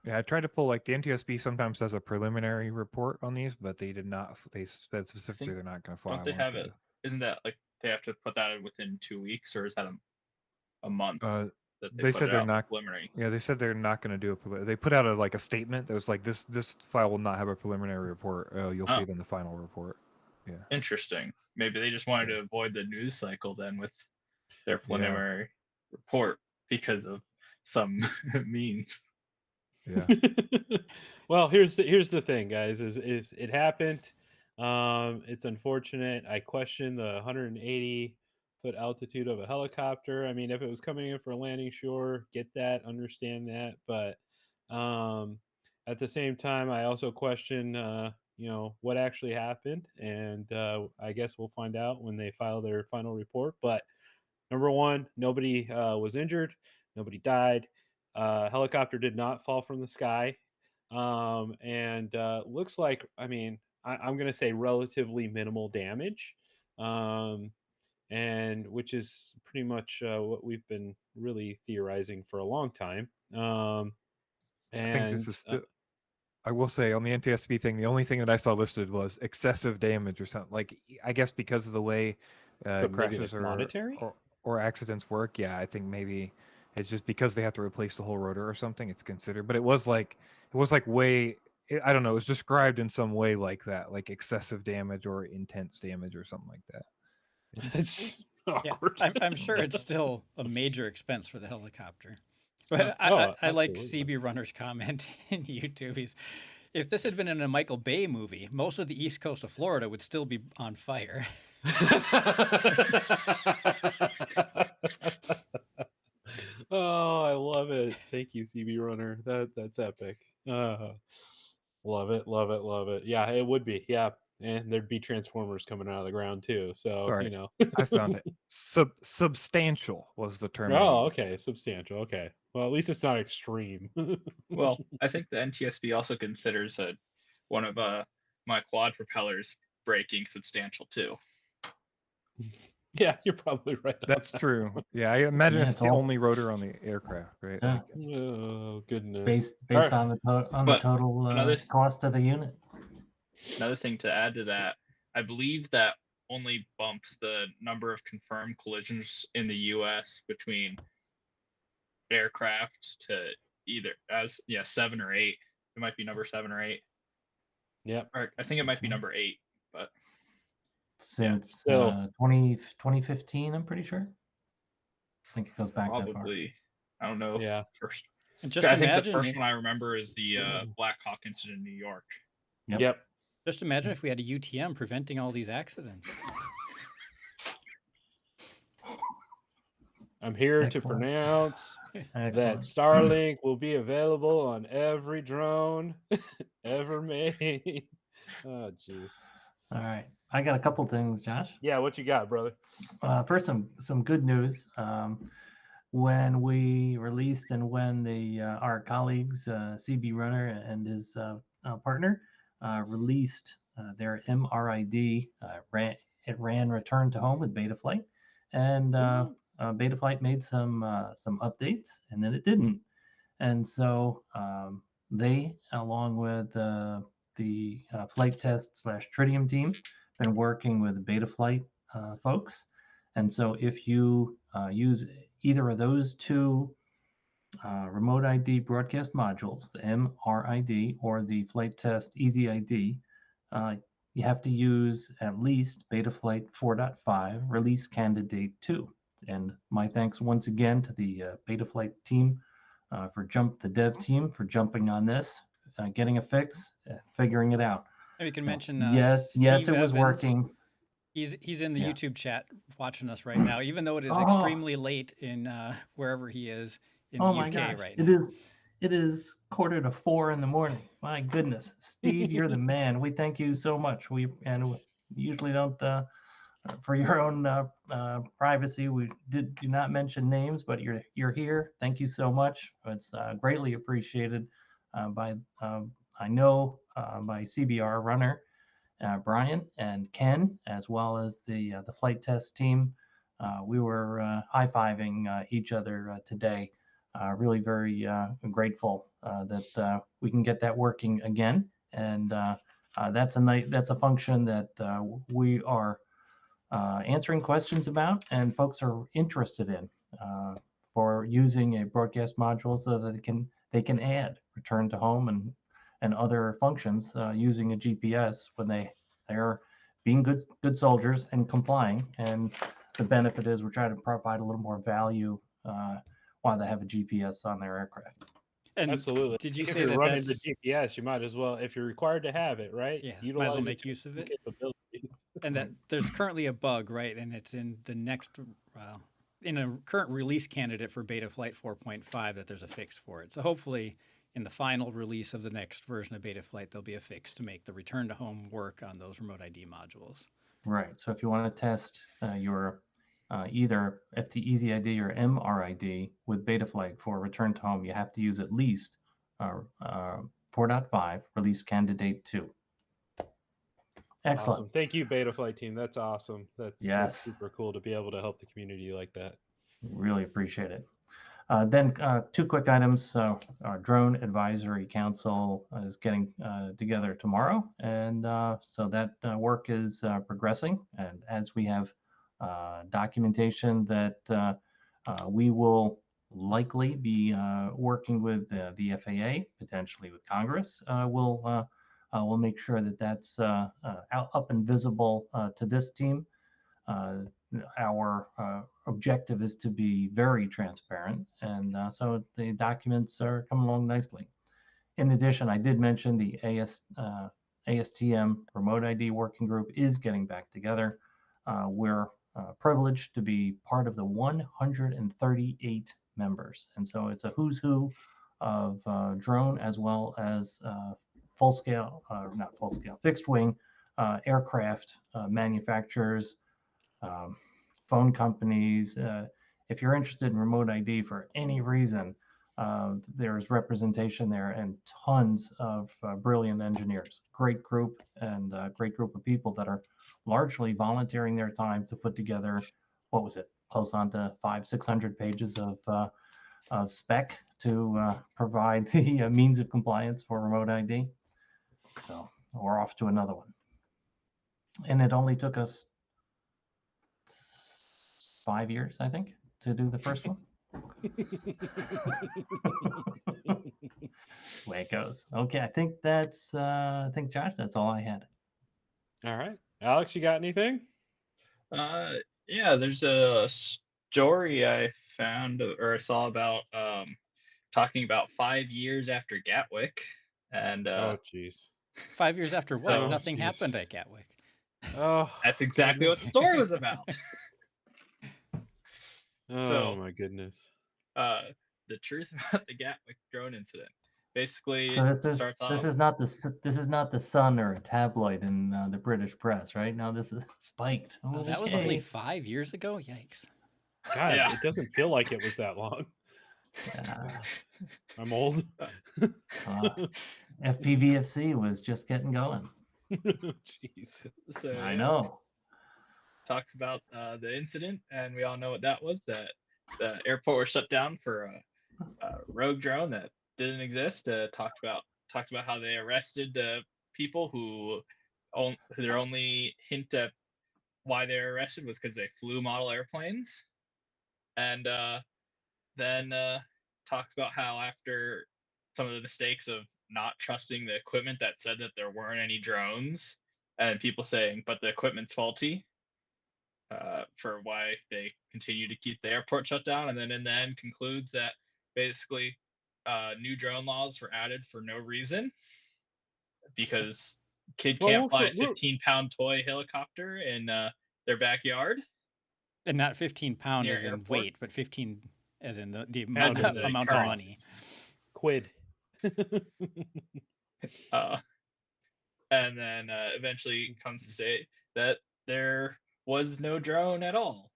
Yeah, I tried to pull like the NTSB sometimes does a preliminary report on these, but they did not. They said specifically think- they're not going to file. Don't they one have for it? Isn't that like they have to put that in within 2 weeks, or is that a month the- that they put said it they're out not- preliminary? Yeah, they said they're not going to do a. They put out a statement that was like this file will not have a preliminary report. You'll see Oh. it in the final report. Interesting. Maybe they just wanted to avoid the news cycle then with their preliminary report because of some means. Yeah. Well, here's the thing, guys. Is it happened? It's unfortunate. I question the 180-foot altitude of a helicopter. I mean, if it was coming in for a landing, sure, get that, understand that. But at the same time, I also question, what actually happened. And I guess we'll find out when they file their final report. But number one, nobody was injured, nobody died. Helicopter did not fall from the sky, and looks like, I'm going to say relatively minimal damage, and which is pretty much what we've been really theorizing for a long time. I think this And is still. I will say on the NTSB thing, the only thing that I saw listed was excessive damage or something. Like I guess because of the way So maybe crashes it's monetary? or accidents work. Yeah, I think maybe it's just because they have to replace the whole rotor or something. It's considered, but it was like way. I don't know. It was described in some way like that, like excessive damage or intense damage or something like that. It's yeah, awkward. I'm sure it's still a major expense for the helicopter. But Oh, I like absolutely. CB Runner's comment in YouTube. If this had been in a Michael Bay movie, most of the east coast of Florida would still be on fire. Oh, I love it. Thank you, CB Runner. That's epic. Love it, love it, love it. Yeah, it would be. Yeah. And there'd be transformers coming out of the ground too. So, Sorry. I found it. Substantial was the term. I Oh, used. okay. Substantial. Okay. Well, at least it's not extreme. Well, I think the NTSB also considers one of my quad propellers breaking substantial too. Yeah, you're probably right. on That's that. true. Yeah, I imagine Yeah, it's the it's all- only rotor on the aircraft, right? Yeah. Oh, goodness. Based All right. on the But total another- cost of the unit. Another thing to add to that, I believe that only bumps the number of confirmed collisions in the U.S. between aircraft to either 7 or 8. It might be number 7 or 8. Yep. Or I think it might be number 8, but Since so- 2015, I'm pretty sure. I think it goes back that far. probably I don't know. Yeah. First, And just I think the imagine, first one I remember is the Black Hawk incident in New York. Yep. just imagine if we had a UTM preventing all these accidents. I'm here to Excellent. pronounce that Excellent. Starlink will be available on every drone ever made. Oh, jeez. All right. I got a couple things, Josh. Yeah, what you got, brother? First, some good news. When we released and when our colleagues, CB Runner and his partner, released their MRID ran return to home with Betaflight, and Betaflight made some updates, and then it didn't. And so they, along with the flight test / Tritium team, been working with the Betaflight folks. And so if you use either of those two remote ID broadcast modules, the MRID or the flight test Easy ID, you have to use at least Betaflight 4.5 release candidate 2. And my thanks once again to the Betaflight team the dev team for jumping on this, getting a fix, figuring it out. Maybe you can mention yes, Steve it was Evans. working. He's in the Yeah. YouTube chat watching us right now, even though it is extremely late in wherever he is in the UK gosh. right now. It is 3:45 in the morning. My goodness, Steve, you're the man. We thank you so much. We usually don't, for your own privacy, we do not mention names, but you're here. Thank you so much. It's greatly appreciated by I know by CBR runner Brian and Ken, as well as the flight test team. We were high-fiving each other today. Really very grateful that we can get that working again, and that's a function that we are answering questions about, and folks are interested in for using a broadcast module so that they can add return to home and other functions using a GPS when they're being good soldiers and complying. And the benefit is we're trying to provide a little more value while they have a GPS on their aircraft. And Absolutely. Did you if say you're that running that's the GPS, you might as well, if you're required to have it, right? yeah, Utilize might as well it make to use of its it. capabilities. And that there's currently a bug, right? And it's in the next in a current release candidate for Betaflight 4.5 that there's a fix for it. So hopefully in the final release of the next version of Betaflight, there'll be a fix to make the return to home work on those remote ID modules. Right. So if you want to test your either FT Easy ID or MRID with Betaflight for return to home, you have to use at least 4.5 release candidate 2. Excellent. Awesome. Thank you, Betaflight team. That's awesome. That's Yes. super cool to be able to help the community like that. Really appreciate it. Then two quick items. Our Drone Advisory Council is getting together tomorrow, and so that work is progressing. And as we have documentation that we will likely be working with the FAA, potentially with Congress, we'll make sure that that's up and visible to this team. Our objective is to be very transparent, and so the documents are coming along nicely. In addition, I did mention the ASTM Remote ID Working Group is getting back together. We're privileged to be part of the 138 members, and so it's a who's who of drone as well as fixed wing aircraft manufacturers, phone companies. If you're interested in remote ID for any reason, there's representation there and tons of brilliant engineers. Great group and great group of people that are largely volunteering their time to put together, what was it, close on to 500-600 pages of spec to provide the means of compliance for remote ID. So we're off to another one. And it only took us 5 years, I think, to do the first one. Way it goes. Okay, I think Josh, that's all I had. All right. Alex, you got anything? Yeah, there's a story I found or I saw about talking about 5 years after Gatwick, and Oh, jeez. 5 years after what? Oh, Nothing geez. happened at Gatwick. Oh, that's exactly what the story was about. Oh my goodness. The truth about the Gatwick drone incident. Basically, So starts off. this is not the Sun or a tabloid in the British press, right? Now this is spiked. Oh, that was only 5 years ago. Yikes! God, Yeah. It doesn't feel like it was that long. Yeah. I'm old. FPVFC was just getting going. Jeez. So I yeah, know. talks about the incident, and we all know what that was. That the airport was shut down for a rogue drone that didn't exist. Talked about how they arrested people who their only hint at why they were arrested was because they flew model airplanes, and then talked about how after some of the mistakes of not trusting the equipment that said that there weren't any drones, and people saying, but the equipment's faulty, for why they continue to keep the airport shut down, and then in the end concludes that basically new drone laws were added for no reason because kid Well, can't fly a 15-pound toy helicopter in their backyard And not 15 pound near as in airport. weight, but 15 as in the As amount, in the amount of current. money. quid. And then eventually comes to say that there was no drone at all.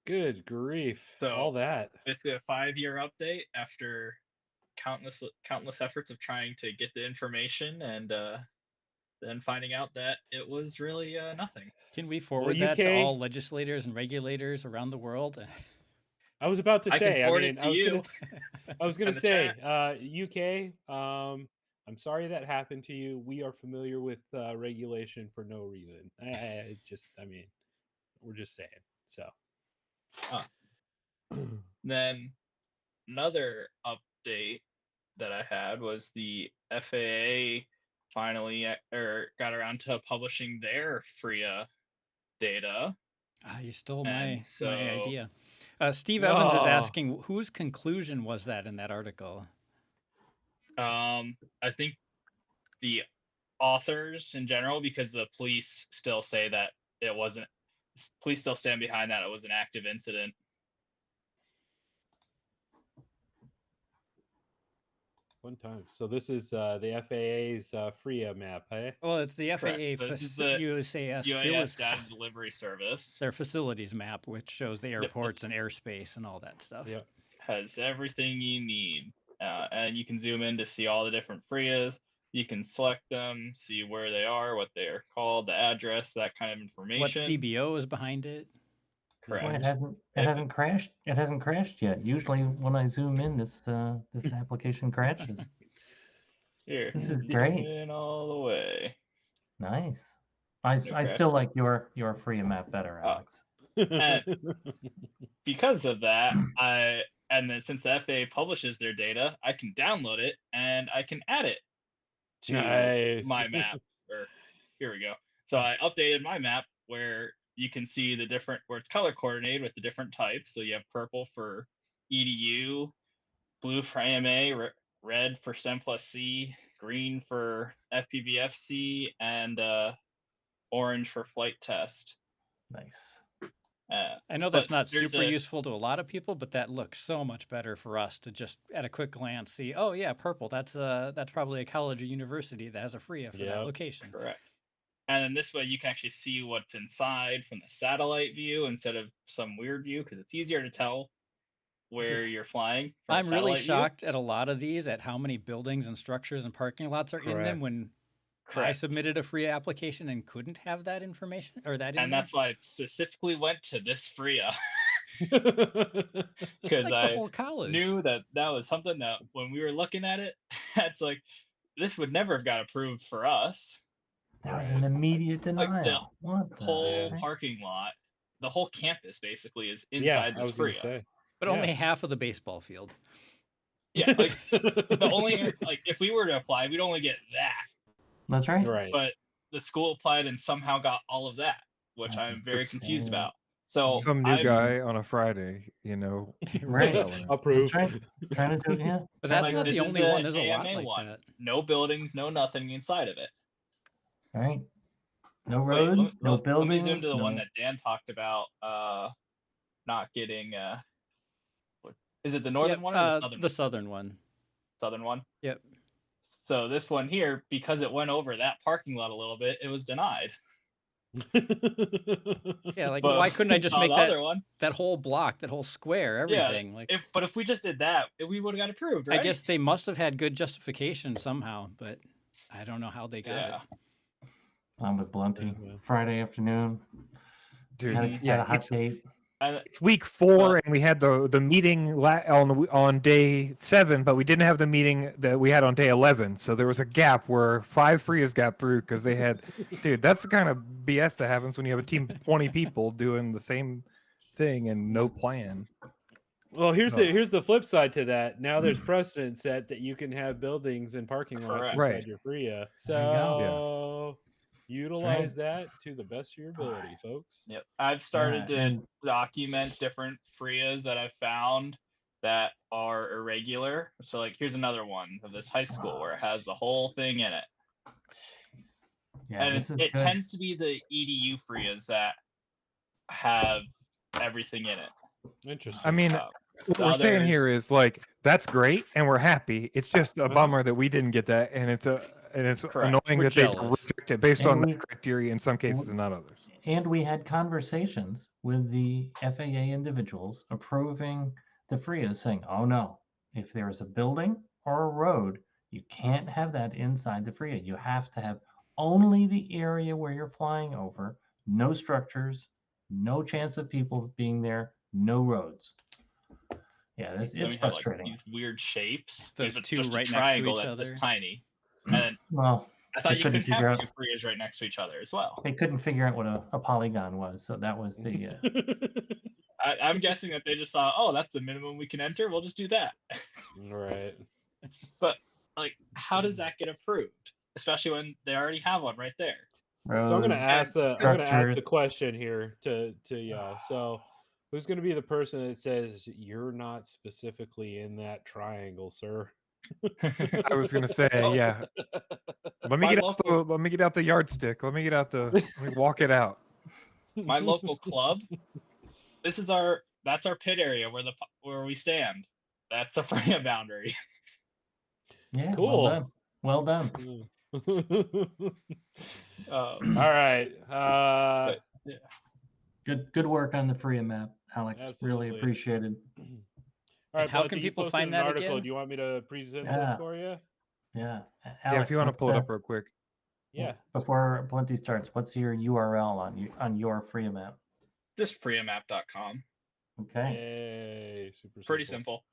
Good grief! So All that. basically a 5-year update after countless efforts of trying to get the information, and then finding out that it was really nothing. Can we forward that to all legislators and regulators around the world? I was about to I can say. forward it to you. I was gonna in the say. chat. UK. I'm sorry that happened to you. We are familiar with regulation for no reason. I mean, we're just saying. So. Then another update that I had was the FAA finally got around to publishing their FRIA data. You stole And my so- idea. Steve Evans is asking, whose conclusion was that in that article? I think the authors in general, because the police still say that it wasn't. Police still stand behind that it was an active incident. One time. So this is the FAA's FRIA map, hey? Well, it's the Correct. FAA This is the UAS Data Delivery Service. their facilities map, which shows the airports and airspace and all that stuff. Yep. Has everything you need, and you can zoom in to see all the different FRIAs. You can select them, see where they are, what they're called, the address, that kind of information. What CBO is behind it? Correct. Well, it hasn't crashed. It hasn't crashed yet. Usually, when I zoom in, this application crashes. Here, This is zoom great. in all the way. Nice. I still like your FRIA map better, Alex. Because of that, and then since the FAA publishes their data, I can download it and I can add it to my map. Or here we go. So I updated my map where you can see the different, where it's color coordinated with the different types. So you have purple for EDU, blue for AMA, red for STEM plus C, green for FPVFC, and orange for flight test. Nice. I know that's but not there's super a- useful to a lot of people, but that looks so much better for us to just at a quick glance see, oh yeah, purple, that's probably a college or university that has a FRIA for that Yep. location. Correct. And then this way you can actually see what's inside from the satellite view instead of some weird view, because it's easier to tell where you're flying. From I'm a really satellite view. shocked at a lot of these at how many buildings and structures and parking lots are in them Correct. when I Correct. submitted a FRIA application and couldn't have that information or that in And there. that's why I specifically went to this FRIA, like because the I whole college. knew that was something that when we were looking at it, it's like, this would never have got approved for us. That was an immediate Like the denial. What the whole heck? parking lot, the whole campus basically is Yeah, inside I this was gonna FRIA. say. But Yeah. only half of the baseball field. Yeah, like the only like if we were to apply, we'd only get that. That's right. Right. But the school applied and somehow got all of that, which That's I'm very confused insane. about. So Some new I've- guy on a Friday, you know. Right. telling. Approve. Trying to do, yeah. But that's Like, not this the is only the one. There's a lot AMA like one. that. No buildings, no nothing inside of it. Right. No Wait, roads, no let buildings. me zoom to the one no- that Dan talked about. Not getting. Is it the northern Yep, one or the southern? the southern one. Southern one. Yep. So this one here, because it went over that parking lot a little bit, it was denied. Yeah, like But why couldn't I just on make the that other one? that whole block, that whole square, everything? Like But if we just did that, we would have got approved, right? I guess they must have had good justification somehow, but I don't know how they got Yeah. it. I'm with Blunty. Yeah. Friday afternoon. Dude, Had yeah, a hot date. And it's week 4, Well- and we had the meeting on day 7, but we didn't have the meeting that we had on day 11. So there was a gap where 5 FRIAs got through because they had, dude, that's the kind of BS that happens when you have a team of 20 people doing the same thing and no plan. Well, here's Oh. the flip side to that. Now there's precedent set that you can have buildings and parking lots Correct. inside Right. your FRIA. There you go. So utilize that to the best of your ability, folks. Yep. I've started Yeah, to and- document different FRIAs that I've found that are irregular. So like here's another one of this high school where it has the whole thing in it. Yeah, And this is it good. tends to be the EDU FRIAs that have everything in it. Interesting. I mean, Uh, what the we're saying here others- is like that's great, and we're happy. It's just a Uh-huh. bummer that we didn't get that, and it's Correct. annoying We're that they jealous. reject it based And on we- that criteria in some cases and not others. And we had conversations with the FAA individuals approving the FRIAs saying, oh no, if there's a building or a road, you can't have that inside the FRIA. You have to have only the area where you're flying over, no structures, no chance of people being there, no roads. Yeah, Then it's we have, like, frustrating. these weird shapes. Those There's two just a right next to triangle each that's this other. tiny. And Well, I thought They you couldn't couldn't figure have out- two FRIAs right next to each other as well. they couldn't figure out what a polygon was, so that was the I'm guessing that they just saw, oh, that's the minimum we can enter. We'll just do that. Right. But like, how does that get approved? Especially when they already have one right there. roads. So I'm gonna ask the structures. question here to y'all. So who's gonna be the person that says you're not specifically in that triangle, sir? I was gonna say, Oh. yeah. Let me My get out the yardstick. Let me walk it out. My local club. That's our pit area where we stand. That's the FRIA boundary. Yeah, Cool. well done. Well done. All right. But, yeah. Good work on the FRIA map, Alex. Absolutely. Really appreciated. All right, how Blunty, can you people posted find an that article. again? Do you want me to present this Yeah. for you? Yeah. Yeah, Alex, if you want to what's pull it the- up real quick. Yeah. Before Plenty starts, what's your URL on your FRIA map? Just FRIAmap.com. Okay. Yay. Super Pretty simple. simple.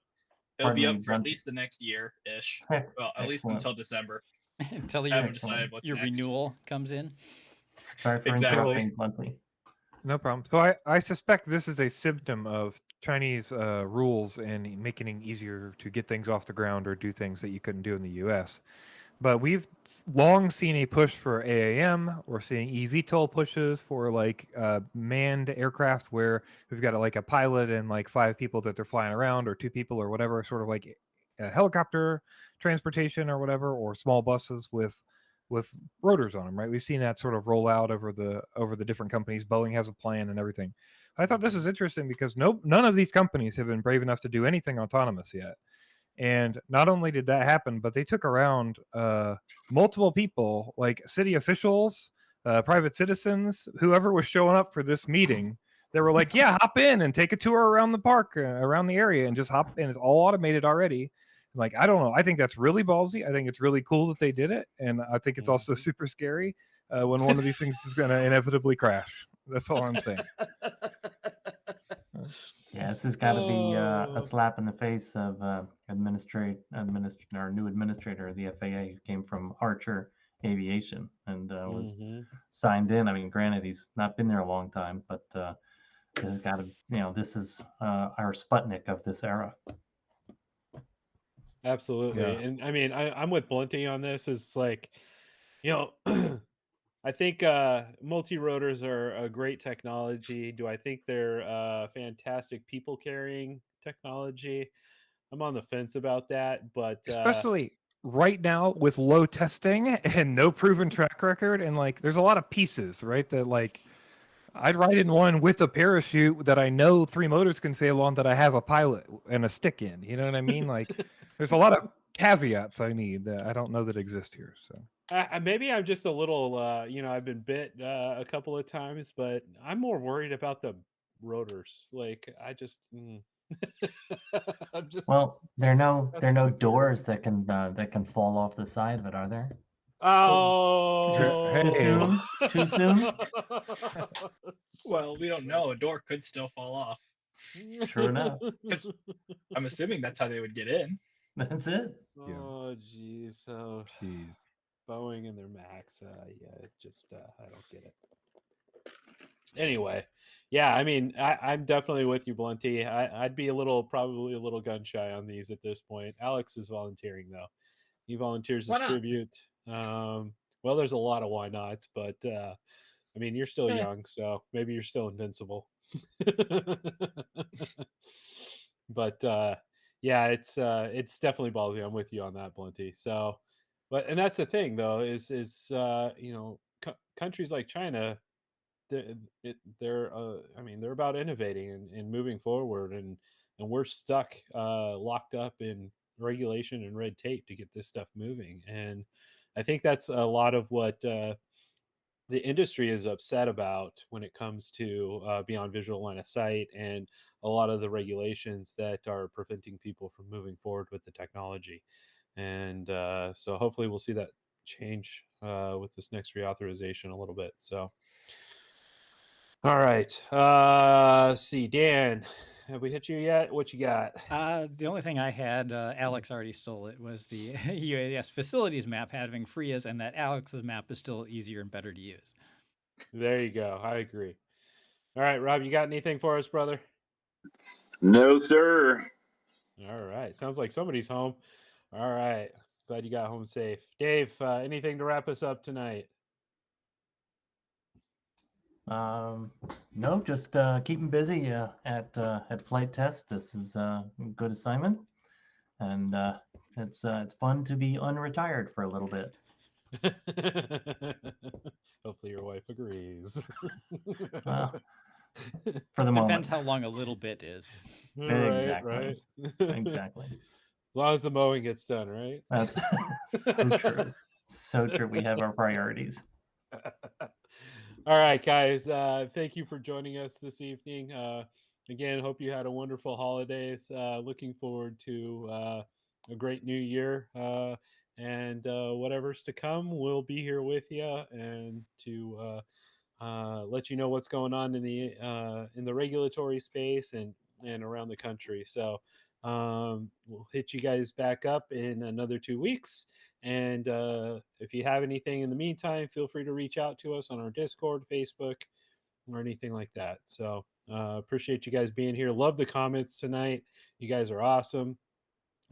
It'll be Pardon up me, for at Blunty. least the next year ish. Heck, Well, at least excellent. until December. Until I your, haven't decided what's your next. renewal comes in. Sorry for Exactly. interrupting, Plenty. No problem. So I suspect this is a symptom of Chinese rules and making it easier to get things off the ground or do things that you couldn't do in the U.S. But we've long seen a push for AAM. We're seeing eVTOL pushes for like manned aircraft where we've got like a pilot and like 5 people that they're flying around or 2 people or whatever, sort of like a helicopter transportation or whatever, or small buses with rotors on them, right? We've seen that sort of roll out over the different companies. Boeing has a plan and everything. I thought this is interesting because none of these companies have been brave enough to do anything autonomous yet. And not only did that happen, but they took around multiple people, like city officials, private citizens, whoever was showing up for this meeting. They were like, yeah, hop in and take a tour around the park, around the area, and just hop in. It's all automated already. Like, I don't know. I think that's really ballsy. I think it's really cool that they did it. And I think it's also super scary when one of these things is going to inevitably crash. That's all I'm saying. Yeah, this has got to be Oh. a slap in the face of our new administrator of the FAA, who came from Archer Aviation and was Mhm. signed in. I mean, granted, he's not been there a long time, but this has got to, this is our Sputnik of this era. Absolutely. Yeah. And I mean, I'm with Blunty on this. It's like, I think multi-rotors are a great technology. Do I think they're fantastic people carrying technology? I'm on the fence about that, but Especially right now with low testing and no proven track record. And like, there's a lot of pieces, right? That like, I'd ride in one with a parachute that I know 3 motors can sail on that I have a pilot and a stick in. You know what I mean? Like, there's a lot of caveats I need that I don't know that exist here. So maybe I'm just a little, I've been bit a couple of times, but I'm more worried about the rotors. Like, I'm just. Well, there are no That's my fear. doors that can fall off the side of it, are there? Oh, Too soon? Too soon? Well, we don't know. A door could still fall off. Sure enough. I'm assuming that's how they would get in. That's it. Yeah. Oh, geez. So Jeez. Boeing and their Max. Yeah, just I don't get it. Anyway, yeah, I mean, I'm definitely with you, Blunty. I'd be probably a little gun shy on these at this point. Alex is volunteering though. He volunteers Why as not? tribute. Well, there's a lot of why nots, but I mean, you're still Eh. young, so maybe you're still invincible. But yeah, it's definitely ballsy. I'm with you on that, Blunty. So, and that's the thing though, is you know, countries like China, they're I mean, they're about innovating and moving forward, and we're stuck locked up in regulation and red tape to get this stuff moving. And I think that's a lot of what the industry is upset about when it comes to beyond visual line of sight and a lot of the regulations that are preventing people from moving forward with the technology. And so hopefully we'll see that change with this next reauthorization a little bit. So all right, let's see, Dan, have we hit you yet? What you got? The only thing I had, Alex already stole it, was the UAS facilities map having FRIAs, and that Alex's map is still easier and better to use. There you go. I agree. All right, Rob, you got anything for us, brother? No, sir. All right. Sounds like somebody's home. All right. Glad you got home safe. Dave, anything to wrap us up tonight? No, just keeping busy at flight test. This is a good assignment, and it's fun to be unretired for a little bit. Hopefully your wife agrees. Well, for the Depends moment. how long a little bit is. Exactly. Right. Exactly. As long as the mowing gets done, right? That's so true. So true. We have our priorities. All right, guys. Thank you for joining us this evening. Again, hope you had a wonderful holidays. Looking forward to a great new year. And whatever's to come, we'll be here with you and to let you know what's going on in the regulatory space and around the country. So we'll hit you guys back up in another 2 weeks. And if you have anything in the meantime, feel free to reach out to us on our Discord, Facebook, or anything like that. So appreciate you guys being here. Love the comments tonight. You guys are awesome.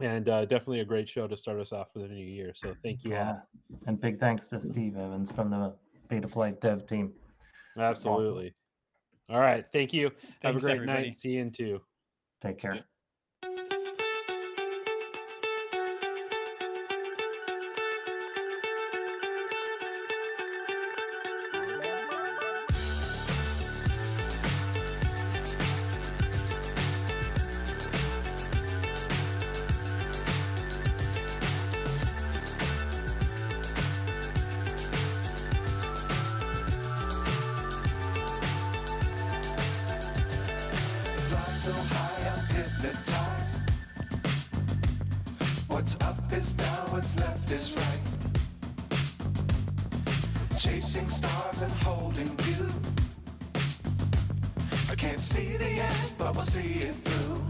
And definitely a great show to start us off for the new year. So thank you all. And big thanks to Steve Evans from the Beta Flight Dev team. Absolutely. Awesome. All right. Thank you. Have a great everybody. night. See you in 2. Take care. Fly so high, I'm hypnotized. What's up is down, what's left is right. Chasing stars and holding you. I can't see the end, but we'll see it through.